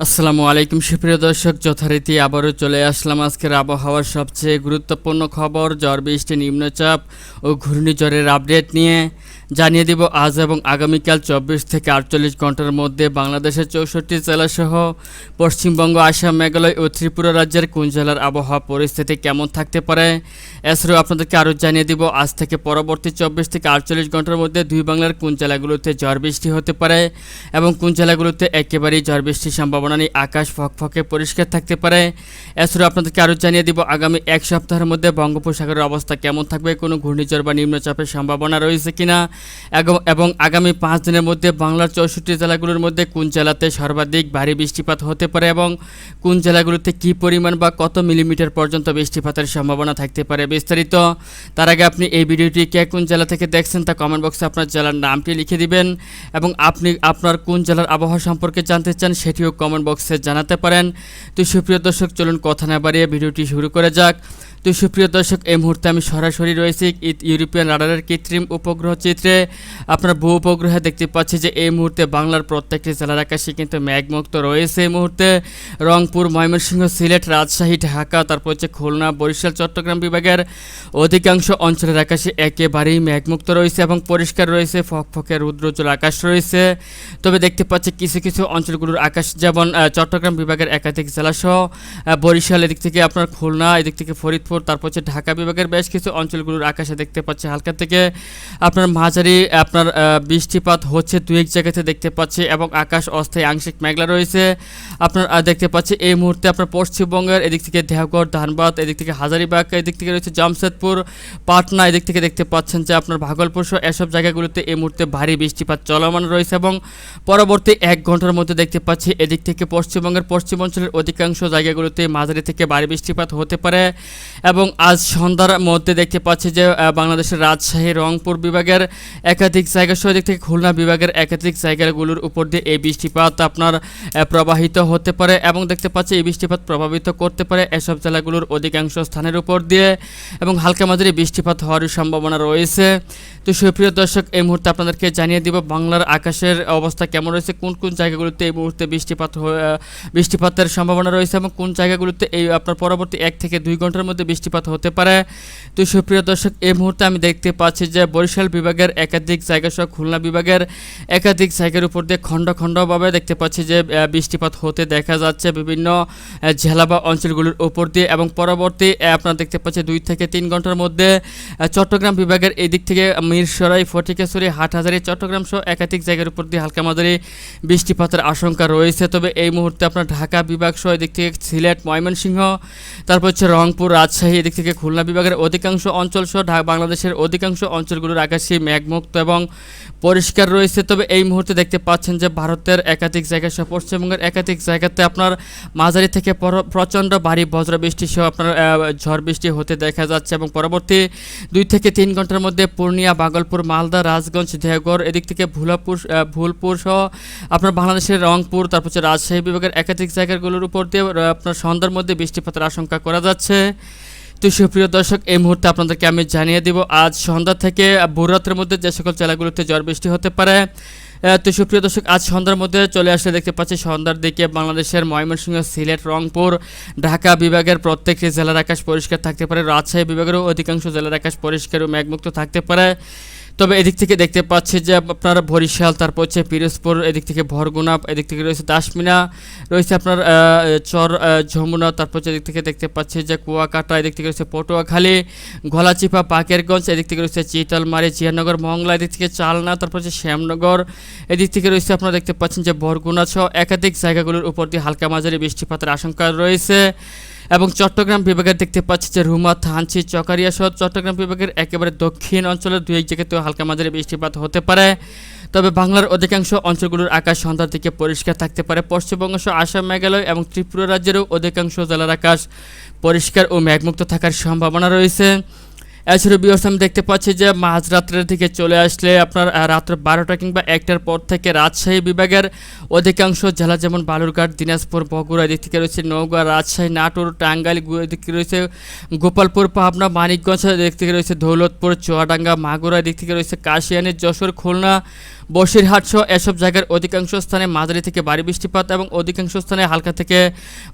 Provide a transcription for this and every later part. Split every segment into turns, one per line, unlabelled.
আসসালামু আলাইকুম সুপ্রিয় দর্শক, যথারীতি আবারও চলে আসলাম আজকের আবহাওয়ার সবচেয়ে গুরুত্বপূর্ণ খবর ঝড় বৃষ্টি, নিম্নচাপ ও ঘূর্ণিঝড়ের আপডেট নিয়ে। জানিয়ে দিব আজ এবং আগামীকাল 24 থেকে 48 ঘন্টার মধ্যে বাংলাদেশের 64 জেলাসহ পশ্চিমবঙ্গ, আসাম, মেঘালয় ও ত্রিপুরা রাজ্যের কোন জেলার আবহাওয়া পরিস্থিতি কেমন থাকতে পারে। এছাড়াও আপনাদেরকে আরও জানিয়ে দিব আজ থেকে পরবর্তী 24 থেকে 48 ঘন্টার মধ্যে দুই বাংলার কোন জেলাগুলোতে ঝড় বৃষ্টি হতে পারে এবং কোন জেলাগুলোতে একেবারেই ঝড় বৃষ্টির সম্ভাবনা নেই, আকাশ ফকফকে পরিষ্কার থাকতে পারে। এছাড়াও আপনাদেরকে আরও জানিয়ে দিব আগামী এক সপ্তাহের মধ্যে বঙ্গোপসাগরের অবস্থা কেমন থাকবে, কোনো ঘূর্ণিঝড় বা নিম্নচাপের সম্ভাবনা রয়েছে কিনা এবং আগামী 5 দিনের মধ্যে বাংলার 64 জেলাগুলোর মধ্যে কোন জেলাতে সর্বাধিক ভারী বৃষ্টিপাত হতে পারে এবং কোন জেলাগুলোতে কী পরিমাণ বা কত মিলিমিটার পর্যন্ত বৃষ্টিপাতের সম্ভাবনা থাকতে পারে বিস্তারিত। তার আগে আপনি এই ভিডিওটি কে কোন জেলা থেকে দেখছেন তা কমেন্ট বক্সে আপনার জেলার নামটি লিখে দিবেন এবং আপনি আপনার কোন জেলার আবহাওয়া সম্পর্কে জানতে চান সেটিও কমেন্ট বক্সে জানাতে পারেন। তো সুপ্রিয় দর্শক, চলুন কথা না বাড়িয়ে ভিডিওটি শুরু করে যাক। তো সুপ্রিয় দর্শক, এই মুহূর্তে আমি সরাসরি রয়েছি ইউরোপিয়ান রাডারের কৃত্রিম উপগ্রহ চিত্রে। আপনার ভূ উপগ্রহে দেখতে পাচ্ছি যে এই মুহূর্তে বাংলার প্রত্যেকটি জেলার আকাশে কিন্তু মেঘমুক্ত রয়েছে। এই মুহূর্তে রংপুর, ময়মনসিংহ, সিলেট, রাজশাহী, ঢাকা, তারপর হচ্ছে খুলনা, বরিশাল, চট্টগ্রাম বিভাগের অধিকাংশ অঞ্চলের আকাশে একেবারেই মেঘমুক্ত রয়েছে এবং পরিষ্কার রয়েছে, ফকফকে রুদ্রোজ্জ্বল আকাশ রয়েছে। তবে দেখতে পাচ্ছি কিছু কিছু অঞ্চলগুলোর আকাশ, যেমন চট্টগ্রাম বিভাগের একাধিক জেলাসহ বরিশাল, এদিক থেকে আপনার খুলনা, এদিক থেকে ফরিদপুর, তারপর হচ্ছে ঢাকা বিভাগের বেশ কিছু অঞ্চলগুলোর আকাশে দেখতে পাচ্ছি হালকা থেকে আপনার মাঝারি আপনার বৃষ্টিপাত হচ্ছে দু এক জায়গাতে দেখতে পাচ্ছি এবং আকাশ অস্থায়ী আংশিক মেঘলা রয়েছে। আপনার দেখতে পাচ্ছি এই মুহূর্তে আপনার পশ্চিমবঙ্গের এদিক থেকে দেওঘর, ধানবাদ, এদিক থেকে হাজারিবাগ, এদিক থেকে রয়েছে জামশেদপুর, পাটনা, এদিক থেকে দেখতে পাচ্ছেন যে আপনার ভাগলপুর সহ এসব জায়গাগুলোতে এই মুহূর্তে ভারী বৃষ্টিপাত চলমান রয়েছে এবং পরবর্তী 1 ঘন্টার মধ্যে দেখতে পাচ্ছি এদিক থেকে পশ্চিমবঙ্গের পশ্চিমাঞ্চলের অধিকাংশ জায়গাগুলোতে মাঝারি থেকে ভারী বৃষ্টিপাত হতে পারে। এবং আজ সন্ধ্যার মধ্যে দেখতে পাচ্ছি যে বাংলাদেশের রাজশাহী, রংপুর বিভাগের একাধিক জায়গা সহ দিক থেকে খুলনা বিভাগের একাধিক জায়গাগুলোর উপর দিয়ে এই বৃষ্টিপাত আপনার প্রবাহিত হতে পারে এবং দেখতে পাচ্ছি এই বৃষ্টিপাত প্রভাবিত করতে পারে এসব জেলাগুলোর অধিকাংশ স্থানের উপর দিয়ে এবং হালকা মাঝারি বৃষ্টিপাত হওয়ার সম্ভাবনা রয়েছে। তো সুপ্রিয় দর্শক, এই মুহূর্তে আপনাদেরকে জানিয়ে দিব বাংলার আকাশের অবস্থা কেমন রয়েছে, কোন কোন জায়গাগুলোতে এই মুহূর্তে বৃষ্টিপাতের সম্ভাবনা রয়েছে এবং কোন জায়গাগুলোতে এই আপনার পরবর্তী 1 থেকে 2 ঘন্টার মধ্যে বৃষ্টিপাত হতে পারে। তো সুপ্রিয় দর্শক, এই মুহূর্তে আমি দেখতে পাচ্ছি যে বরিশাল বিভাগের একাধিক জায়গা সহ খুলনা বিভাগের একাধিক জায়গার উপর দিয়ে খণ্ড খণ্ডভাবে দেখতে পাচ্ছি যে বৃষ্টিপাত হতে দেখা যাচ্ছে বিভিন্ন জেলা বা অঞ্চলগুলোর উপর দিয়ে এবং পরবর্তী আপনারা দেখতে পাচ্ছি 2 থেকে 3 ঘন্টার মধ্যে চট্টগ্রাম বিভাগের এই দিক থেকে মিরসরাই, ফটিকছড়ি, হাটহাজারী, চট্টগ্রাম সহ একাধিক জায়গার উপর দিয়ে হালকা মাঝারি বৃষ্টিপাতের আশঙ্কা রয়েছে। তবে এই মুহূর্তে আপনার ঢাকা বিভাগ সহ এদিক থেকে সিলেট, ময়মনসিংহ, তারপর হচ্ছে রংপুর, রাজশাহী, এদিক থেকে খুলনা বিভাগের অধিকাংশ অঞ্চল সহ বাংলাদেশের অধিকাংশ অঞ্চলগুলোর আকাশে মেঘমুক্ত এবং পরিষ্কার রয়েছে। তবে এই মুহূর্তে দেখতে পাচ্ছেন যে ভারতের একাধিক জায়গা সহ পশ্চিমবঙ্গের একাধিক জায়গাতে আপনার মাঝারি থেকে প্রচণ্ড ভারী বজ্রবৃষ্টি সহ আপনার ঝড় বৃষ্টি হতে দেখা যাচ্ছে এবং পরবর্তী 2 থেকে 3 ঘন্টার মধ্যে পূর্ণিয়া, ভাগলপুর, মালদা, রাজগঞ্জ, দেওঘর, এদিক থেকে ভুলপুর সহ আপনার বাংলাদেশের রংপুর, তারপর হচ্ছে রাজশাহী বিভাগের একাধিক জায়গাগুলোর উপর দিয়ে আপনার সন্ধ্যার মধ্যে বৃষ্টিপাতের আশঙ্কা করা যাচ্ছে। তো সুপ্রিয় দর্শক, এই মুহূর্তে আপনাদেরকে আমি জানিয়ে দিব আজ সন্ধ্যা থেকে ভোররাতের মধ্যে যে সকল জেলাগুলোতে ঝড় বৃষ্টি হতে পারে। তো সুপ্রিয় দর্শক, আজ সন্ধ্যার মধ্যে চলে আসলে দেখতে পাচ্ছি সন্ধ্যার দিকে বাংলাদেশের ময়মনসিংহ, সিলেট, রংপুর, ঢাকা বিভাগের প্রত্যেকটি জেলার আকাশ পরিষ্কার থাকতে পারে। রাজশাহী বিভাগেরও অধিকাংশ জেলার আকাশ পরিষ্কার ও মেঘমুক্ত থাকতে পারে। তবে এদিক থেকে দেখতে পাচ্ছি যে আপনার বরিশাল, তারপর হচ্ছে পিরোজপুর, এদিক থেকে ভরগুনা, এদিক থেকে রয়েছে দাসমিনা, রয়েছে আপনার চর যমুনা, তারপর হচ্ছে এদিক থেকে দেখতে পাচ্ছি যে কুয়াকাটা, এদিক থেকে রয়েছে পটুয়াখালী, গলাচিপা, বাকেরগঞ্জ, এদিক থেকে রয়েছে চিতলমারি, জিয়ানগর, মংলা, এদিক থেকে চালনা, তারপর হচ্ছে শ্যামনগর, এদিক থেকে রয়েছে আপনারা দেখতে পাচ্ছেন যে বরগুনা সহ একাধিক জায়গাগুলোর উপর দিয়ে হালকা মাঝারি বৃষ্টিপাতের আশঙ্কা রয়েছে। এবং চট্টগ্রাম বিভাগের দেখতে পাচ্ছি যে রুমা, থানচি, চকারিয়া সহ চট্টগ্রাম বিভাগের একেবারে দক্ষিণ অঞ্চলের 2-1 জায়গাতেও হালকা মাঝারি বৃষ্টিপাত হতে পারে। তবে বাংলার অধিকাংশ অঞ্চলগুলোর আকাশ সন্ধ্যার দিকে পরিষ্কার থাকতে পারে। পশ্চিমবঙ্গ সহ আসাম, মেঘালয় এবং ত্রিপুরা রাজ্যেরও অধিকাংশ জেলার আকাশ পরিষ্কার ও মেঘমুক্ত থাকার সম্ভাবনা রয়েছে। এছাড়াও ভিউয়ার্স, আমি দেখতে পাচ্ছি যে মাঝরাত্রের দিকে চলে আসলে আপনার রাত্র 12টা কিংবা 1টার পর থেকে রাজশাহী বিভাগের অধিকাংশ জেলা যেমন বালুরঘাট, দিনাজপুর, বগুড়া, এদিক থেকে রয়েছে নওগাঁ, রাজশাহী, নাটোর, টাঙ্গাইল, এদিক থেকে রয়েছে গোপালপুর, পাবনা, মানিকগঞ্জ, এদিক থেকে রয়েছে দৌলতপুর, চুয়াডাঙ্গা, মাগুরা, এদিক থেকে রয়েছে কাশিয়ানী, যশোর, খুলনা, বসিরহাট সহ এসব জায়গার অধিকাংশ স্থানে মাঝারি থেকে ভারী বৃষ্টিপাত এবং অধিকাংশ স্থানে হালকা থেকে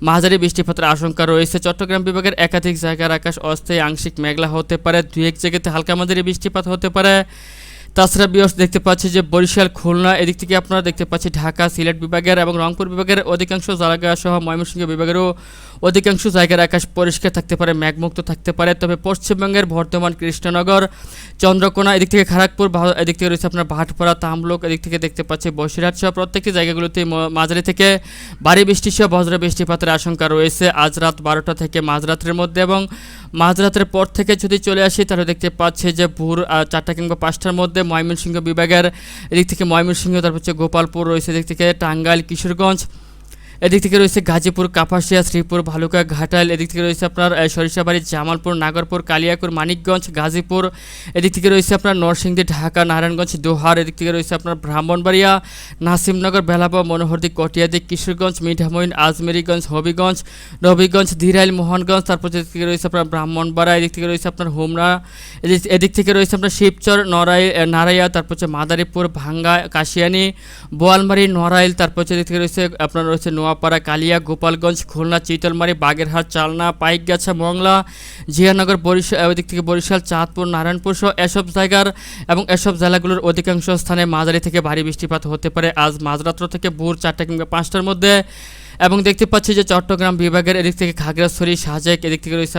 মাঝারি বৃষ্টিপাতের আশঙ্কা রয়েছে। চট্টগ্রাম বিভাগের একাধিক জায়গার আকাশ অস্থায়ী আংশিক মেঘলা হতে পারে, দুই এক জায়গাতে হালকা মাঝারি বৃষ্টিপাত হতে পারে। তাছাড়া বিয়স দেখতে পাচ্ছি যে বরিশাল, খুলনা এদিক থেকে আপনারা দেখতে পাচ্ছি ঢাকা, সিলেট বিভাগের এবং রংপুর বিভাগের অধিকাংশ জায়গা সহ ময়মনসিংহ বিভাগেরও অধিকাংশ জায়গার আকাশ পরিষ্কার থাকতে পারে, মেঘমুক্ত থাকতে পারে। তবে পশ্চিমবঙ্গের বর্ধমান, কৃষ্ণনগর, চন্দ্রকোনা এদিক থেকে খড়গপুর, এদিক থেকে রয়েছে আপনার ভাটপাড়া, তামলুক এদিক থেকে দেখতে পাচ্ছি বসিরহাট সহ প্রত্যেকটি জায়গাগুলোতে মাঝারি থেকে ভারী বৃষ্টি সহ বজ্র বৃষ্টিপাতের আশঙ্কা রয়েছে আজ রাত 12টা থেকে মাঝরাতের মধ্যে। এবং মাঝরাতের পর থেকে যদি চলে আসি তাহলে দেখতে পাচ্ছি যে ভোর 4টা কিংবা 5টার মধ্যে ময়মনসিংহ বিভাগের এদিক থেকে ময়মনসিংহ, তারপর হচ্ছে গোপালপুর রয়েছে, এদিক থেকে টাঙ্গাইল, কিশোরগঞ্জ এদিক থেকে রয়েছে গাজীপুর, কাপাসিয়া, শ্রীপুর, ভালুকা, ঘাটাইল এদিক থেকে রয়েছে আপনার সরিষাবাড়ি, জামালপুর, নাগরপুর, কালিয়াকুর, মানিকগঞ্জ, গাজীপুর এদিক থেকে রয়েছে আপনার নরসিংদী, ঢাকা, নারায়ণগঞ্জ, দোহার এদিক থেকে রয়েছে আপনার ব্রাহ্মণবাড়িয়া, নাসিমনগর, বেলাবা, মনোহরদী, কটিয়াদি, কিশোরগঞ্জ, মিঠামইন, আজমেরীগঞ্জ, হবিগঞ্জ, নবীগঞ্জ, ধীরাইল, মোহনগঞ্জ, তারপর এদিক থেকে রয়েছে আপনার ব্রাহ্মণবাড়া এদিক থেকে রয়েছে আপনার হোমনা এদিক থেকে রয়েছে আপনার শিবচর, নারাইয়া, তারপর হচ্ছে মাদারীপুর, ভাঙ্গা, কাশিয়ানি, বোয়ালমারি, নড়াইল, তারপর হচ্ছে এদিক থেকে রয়েছে আপনার রয়েছে নোয়াপাড়া, কালিয়া, গোপালগঞ্জ, খুলনা, চিতলমারি, বাগেরহাট, চালনা, পাইকগাছা, মংলা, জিয়ানগর, বরিশাল ওদিক থেকে বরিশাল, চাঁদপুর, নারায়ণপুর সহ এসব জায়গার এবং এসব জেলাগুলোর অধিকাংশ স্থানে মাঝারি থেকে ভারী বৃষ্টিপাত হতে পারে আজ মাঝরাত্র থেকে ভোর 4টা কিংবা 5টার মধ্যে। এবং দেখতে পাচ্ছি যে চট্টগ্রাম বিভাগের এদিক থেকে খাগড়াছড়ি, সাজেক এদিক থেকে রয়েছে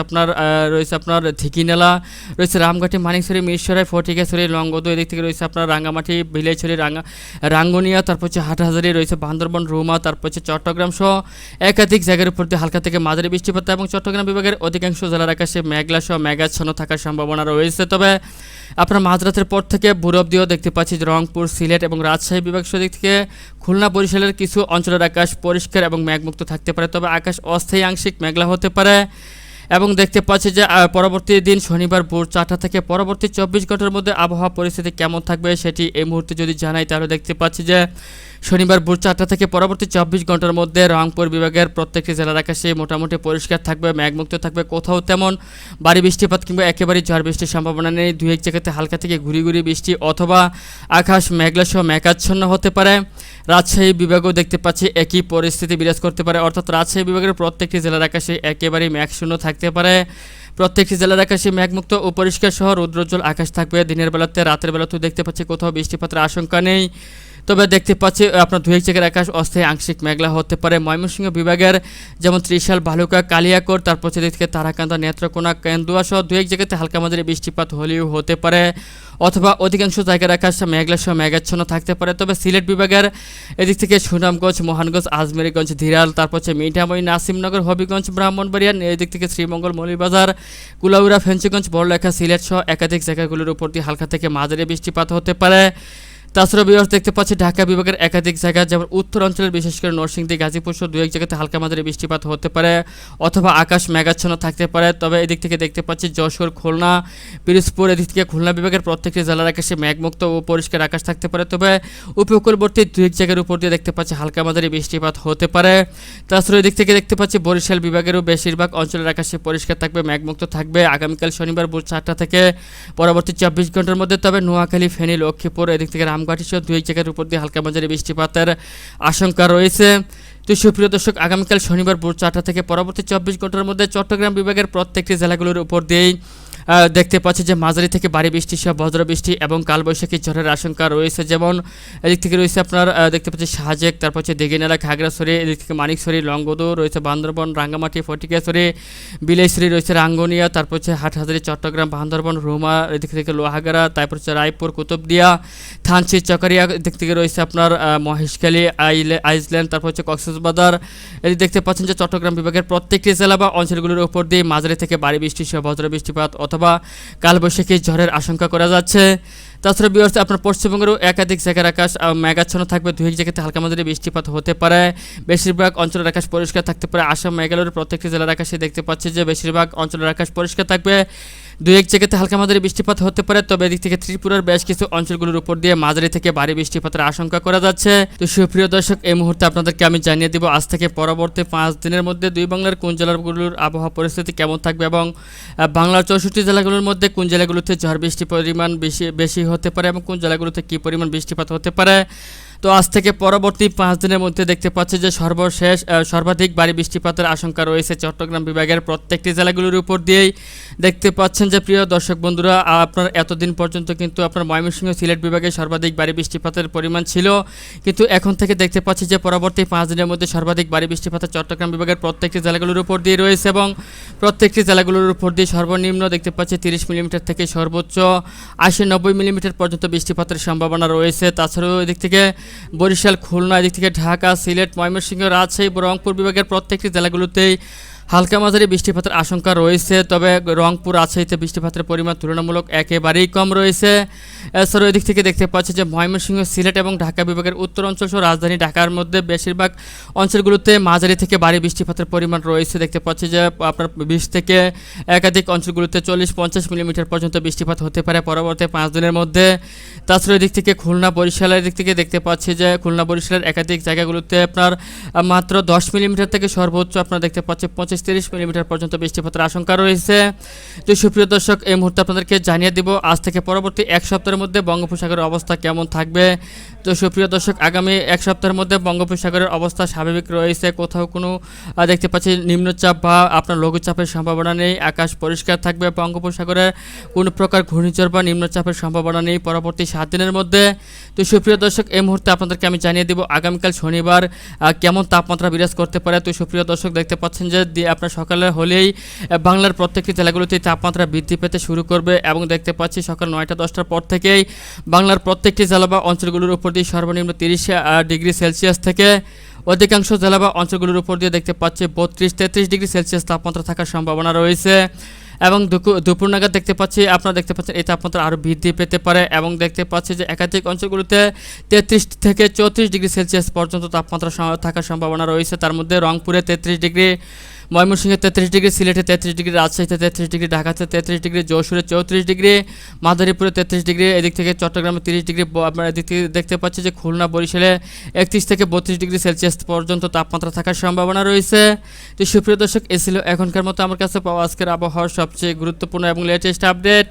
আপনার ধিকিনালা, রয়েছে রামঘাটি, মানিকছড়ি, মিরসরাই, ফটিকাছড়ি, লংগদু এদিক থেকে রয়েছে আপনার রাঙ্গামাটি, বিলাইছড়ি, রাঙ্গুনিয়া, তারপর হচ্ছে হাটহাজারি রয়েছে বান্দরবন, রুমা, তারপর হচ্ছে চট্টগ্রাম সহ একাধিক জায়গার উপর দিয়ে হালকা থেকে মাঝারি বৃষ্টিপাত এবং চট্টগ্রাম বিভাগের অধিকাংশ জেলার আকাশে মেঘলা সহ মেঘাচ্ছন্ন থাকার সম্ভাবনা রয়েছে। তবে আপনার মাঝরাতের পর থেকে ভোর অবধিও দেখতে পাচ্ছি যে রংপুর, সিলেট এবং রাজশাহী বিভাগ দিক থেকে খুলনা, বরিশালের কিছু অঞ্চলের আকাশ পরিষ্কার এবং মেঘমুক্ত থাকতে পারে, তবে আকাশ অস্থায়ী আংশিক মেঘলা হতে পারে। এবং দেখতে পাচ্ছি যে পরবর্তী দিন শনিবার ভোর 4টা থেকে পরবর্তী 24 ঘন্টার মধ্যে আবহাওয়া পরিস্থিতি কেমন থাকবে সেটি এই মুহূর্তে যদি জানাই তাহলে দেখতে পাচ্ছি যে শনিবার ভোর 4টা থেকে পরবর্তী 24 ঘন্টার মধ্যে রংপুর বিভাগের প্রত্যেকটি জেলার আকাশে মোটামুটি পরিষ্কার থাকবে, মেঘমুক্ত থাকবে, কোথাও তেমন ভারী বৃষ্টিপাত কিংবা একেবারেই ঝড় বৃষ্টির সম্ভাবনা নেই। দুই এক জায়গাতে হালকা থেকে ঘুরি বৃষ্টি অথবা আকাশ মেঘলা সহ মেঘাচ্ছন্ন হতে পারে। রাজশাহী বিভাগও দেখতে পাচ্ছি একই পরিস্থিতি বিরাজ করতে পারে, অর্থাৎ রাজশাহী বিভাগের প্রত্যেকটি জেলার আকাশে একেবারেই মেঘশূন্য থাকতে পারে। প্রত্যেকটি জেলার আকাশে মেঘমুক্ত ও পরিষ্কার সহ রৌদ্রোজ্জ্বল আকাশ থাকবে। দিনের বেলাতে, রাতের বেলাতেও দেখতে পাচ্ছি কোথাও বৃষ্টিপাতের আশঙ্কা নেই, তবে দেখতে পাচ্ছি আপনার দুই এক জায়গার আকাশ অস্থায়ী আংশিক মেঘলা হতে পারে। ময়মনসিংহ বিভাগের যেমন ত্রিশাল, ভালুকা, কালিয়াকোট, তারপর দিক থেকে তারাকান্দা, নেত্রকোনা, কেন্দুয়া সহ দুই এক জায়গাতে হালকা মাঝারি বৃষ্টিপাত হলেও হতে পারে, অথবা অধিকাংশ জায়গার আকাশ মেঘলা সহ মেঘাচ্ছন্ন থাকতে পারে। তবে সিলেট বিভাগের এদিক থেকে সুনামগঞ্জ, মোহনগঞ্জ, আজমেরীগঞ্জ, ধীরাল, তারপর হচ্ছে মিঠামই, নাসিমনগর, হবিগঞ্জ, ব্রাহ্মণবাড়িয়া এদিক থেকে শ্রীমঙ্গল, মৌলভীবাজার, কুলাউড়া, ফেঞ্চুগঞ্জ, বড়লেখা, সিলেট সহ একাধিক জায়গাগুলোর উপর দিয়ে হালকা থেকে মাঝারি বৃষ্টিপাত হতে পারে। তাছাড়া বিভাগ দেখতে পাচ্ছি ঢাকা বিভাগের একাধিক জায়গা যেমন উত্তর অঞ্চলের বিশেষ করে নরসিংদী, গাজীপুর সহ দু এক জায়গাতে হালকা মাঝারি বৃষ্টিপাত হতে পারে অথবা আকাশ মেঘাচ্ছন্ন থাকতে পারে। তবে এদিক থেকে দেখতে পাচ্ছি যশোর, খুলনা, পিরোজপুর এদিক থেকে খুলনা বিভাগের প্রত্যেকটি জেলার আকাশে মেঘমুক্ত ও পরিষ্কার আকাশ থাকতে পারে, তবে উপকূলবর্তী দু এক জায়গার উপর দিয়ে দেখতে পাচ্ছি হালকা মাঝারি বৃষ্টিপাত হতে পারে। তাছাড়া এদিক থেকে দেখতে পাচ্ছি বরিশাল বিভাগেরও বেশিরভাগ অঞ্চলের আকাশে পরিষ্কার থাকবে, মেঘমুক্ত থাকবে আগামীকাল শনিবার ভোর 4টা থেকে পরবর্তী 24 ঘন্টার মধ্যে। তবে নোয়াখালী, ফেনী, লক্ষ্মীপুর এদিক থেকে রামঘাটি সহ দু এক জায়গার উপর দিয়ে হালকা মাঝারি বৃষ্টিপাতের আশঙ্কা রয়েছে। তো সুপ্রিয় দর্শক, আগামীকাল শনিবার ভোর 4টা থেকে পরবর্তী 24 ঘন্টার মধ্যে চট্টগ্রাম বিভাগের প্রত্যেকটি জেলাগুলোর উপর দিয়েই দেখতে পাচ্ছি যে মাঝারি থেকে ভারী বৃষ্টি সহ বজ্রবৃষ্টি এবং কালবৈশাখী ঝড়ের আশঙ্কা রয়েছে। যেমন এদিক থেকে রয়েছে আপনার দেখতে পাচ্ছি সাজেক, তারপর হচ্ছে দিঘিনালা, খাগড়াছড়ি এদিক থেকে মানিকছড়ি, লংগদু রয়েছে বান্দরবন, রাঙ্গামাটি, ফটিকাছড়ি, বিলাইছড়ি রয়েছে রাঙ্গুনিয়া, তারপর হচ্ছে হাটহাজারি, চট্টগ্রাম, বান্দরবন, রুমা এদিক থেকে লোহাগাড়া, তারপর হচ্ছে রায়পুর, কুতুবদিয়া, থানচি, চকারিয়া এদিক থেকে রয়েছে আপনার মহেশখালী, আইসল্যান্ড, তারপর হচ্ছে কক্সবাজার। এদিক দেখতে পাচ্ছেন যে চট্টগ্রাম বিভাগের প্রত্যেকটি জেলা বা অঞ্চলগুলোর উপর দিয়ে মাঝারি থেকে ভারী বৃষ্টি সহ বজ্রবৃষ্টিপাত অথবা কালবৈশাখী ঝড়ের আশঙ্কা করা যাচ্ছে। তাছাড়া বিহারে আপনার পশ্চিমবঙ্গেরও একাধিক জায়গার আকাশ মেঘাচ্ছন্ন থাকবে, দুই এক জায়গাতে হালকা মাঝারি বৃষ্টিপাত হতে পারে, বেশিরভাগ অঞ্চলের আকাশ পরিষ্কার থাকতে পারে। আসাম, মেঘালয়ের প্রত্যেকটি জেলার আকাশে দেখতে পাচ্ছি যে বেশিরভাগ অঞ্চলের আকাশ পরিষ্কার থাকবে। দুই এক জায়গাতে হালকা মাঝারি বৃষ্টিপাত হতে পারে, তবে এদিক থেকে ত্রিপুরার বেশ কিছু অঞ্চলগুলোর উপর দিয়ে মাঝারি থেকে ভারী বৃষ্টিপাতের আশঙ্কা করা যাচ্ছে। তো সুপ্রিয় দর্শক, এই মুহূর্তে আপনাদেরকে আমি জানিয়ে দিব আজ থেকে পরবর্তী 5 দিনের মধ্যে দুই বাংলার কোন জেলাগুলোর আবহাওয়া পরিস্থিতি কেমন থাকবে এবং বাংলার 64 জেলাগুলোর মধ্যে কোন জেলাগুলোতে ঝড় বৃষ্টির পরিমাণ বেশি হতে পারে এবং কোন জেলাগুলোতে কী পরিমাণ বৃষ্টিপাত হতে পারে। তো আজ থেকে পরবর্তী 5 দিনের মধ্যে দেখতে পাচ্ছি যে সর্বাধিক ভারী বৃষ্টিপাতের আশঙ্কা রয়েছে চট্টগ্রাম বিভাগের প্রত্যেকটি জেলাগুলোর উপর দিয়েই। দেখতে পাচ্ছেন যে প্রিয় দর্শক বন্ধুরা, আপনার এতদিন পর্যন্ত কিন্তু আপনার ময়মনসিংহ সিলেট বিভাগে সর্বাধিক ভারী বৃষ্টিপাতের পরিমাণ ছিল, কিন্তু এখন থেকে দেখতে পাচ্ছি যে পরবর্তী 5 দিনের মধ্যে সর্বাধিক ভারী বৃষ্টিপাতের চট্টগ্রাম বিভাগের প্রত্যেকটি জেলাগুলোর উপর দিয়ে রয়েছে এবং প্রত্যেকটি জেলাগুলোর উপর দিয়ে সর্বনিম্ন দেখতে পাচ্ছি 30 মিলিমিটার থেকে সর্বোচ্চ 80-90 মিলিমিটার পর্যন্ত বৃষ্টিপাতের সম্ভাবনা রয়েছে। তাছাড়াও এদিক থেকে বরিশাল, খুলনা, এদিক থেকে ঢাকা, সিলেট, ময়মনসিংহ, রাজশাহী, রংপুর বিভাগের প্রত্যেকটি জেলাগুলোতেই হালকা মাঝারি বৃষ্টিপাতের আশঙ্কা রয়েছে, তবে রংপুর, রাজশাহীতে বৃষ্টিপাতের পরিমাণ তুলনামূলক একেবারেই কম রয়েছে। এছাড়াও এদিক থেকে দেখতে পাচ্ছি যে ময়মনসিংহ, সিলেট এবং ঢাকা বিভাগের উত্তর অঞ্চল সহ রাজধানী ঢাকার মধ্যে বেশিরভাগ অঞ্চলগুলোতে মাঝারি থেকে ভারী বৃষ্টিপাতের পরিমাণ রয়েছে। দেখতে পাচ্ছি যে আপনার 20 থেকে একাধিক অঞ্চলগুলোতে 40-50 মিলিমিটার পর্যন্ত বৃষ্টিপাত হতে পারে পরবর্তী 5 দিনের মধ্যে। তাছাড়া এদিক থেকে খুলনা, বরিশালের দিক থেকে দেখতে পাচ্ছি যে খুলনা, বরিশালের একাধিক জায়গাগুলোতে আপনার মাত্র 10 মিলিমিটার থেকে সর্বোচ্চ আপনার দেখতে পাচ্ছি 25-30 মিলিমিটার পর্যন্ত বৃষ্টিপাতের আশঙ্কা রয়েছে। তো সুপ্রিয় দর্শক, এই মুহূর্তে আপনাদেরকে জানিয়ে দিব আজ থেকে পরবর্তী এক সপ্তাহের মধ্যে বঙ্গোপসাগরের অবস্থা কেমন থাকবে। তো সুপ্রিয় দর্শক, আগামী এক সপ্তাহের মধ্যে বঙ্গোপসাগরের অবস্থা স্বাভাবিক রয়েছে, কোথাও কোনো দেখতে পাচ্ছি নিম্নচাপ বা আপনার লঘুচাপের সম্ভাবনা নেই, আকাশ পরিষ্কার থাকবে, বঙ্গোপসাগরে কোনো প্রকার ঘূর্ণিঝড় বা নিম্নচাপের সম্ভাবনা নেই পরবর্তী 7 দিনের মধ্যে। তো সুপ্রিয় দর্শক, এই মুহূর্তে আপনাদেরকে আমি জানিয়ে দিব আগামীকাল শনিবার কেমন তাপমাত্রা বিরাজ করতে পারে। তো সুপ্রিয় দর্শক, দেখতে পাচ্ছেন যে আপনার সকালে হলেই বাংলার প্রত্যেকটি জেলাগুলোতে তাপমাত্রা বৃদ্ধি পেতে শুরু করবে এবং দেখতে পাচ্ছি সকাল 9টা-10টার পর থেকেই বাংলার প্রত্যেকটি জেলা বা অঞ্চলগুলোর উপর দিয়ে সর্বনিম্ন 30 ডিগ্রি সেলসিয়াস থেকে অধিকাংশ জেলা বা অঞ্চলগুলোর উপর দিয়ে দেখতে পাচ্ছি 32-33 ডিগ্রি সেলসিয়াস তাপমাত্রা থাকার সম্ভাবনা রয়েছে এবং দুপুর নাগাদ দেখতে পাচ্ছি আপনারা দেখতে পাচ্ছেন এই তাপমাত্রা আরও বৃদ্ধি পেতে পারে এবং দেখতে পাচ্ছি যে একাধিক অঞ্চলগুলোতে 33 থেকে 34 ডিগ্রি সেলসিয়াস পর্যন্ত তাপমাত্রা থাকার সম্ভাবনা রয়েছে। তার মধ্যে রংপুরে 33 ডিগ্রি, ময়মনসিংহে 33 ডিগ্রি, সিলেটে 33 ডিগ্রি, রাজশাহীতে 33 ডিগ্রি, ঢাকাতে 33 ডিগ্রি, যশোরে 34 ডিগ্রি, মাদারীপুরে 33 ডিগ্রি, এদিক থেকে চট্টগ্রামে 30 ডিগ্রি, আপনারা এদিক থেকে দেখতে পাচ্ছি যে খুলনা, বরিশালে 31 থেকে 32 ডিগ্রি সেলসিয়াস পর্যন্ত তাপমাত্রা থাকার সম্ভাবনা রয়েছে। তো সুপ্রিয় দর্শক, এ ছিল এখনকার মতো আমার কাছে পাওয়া আজকের আবহাওয়ার সবচেয়ে গুরুত্বপূর্ণ এবং লেটেস্ট আপডেট।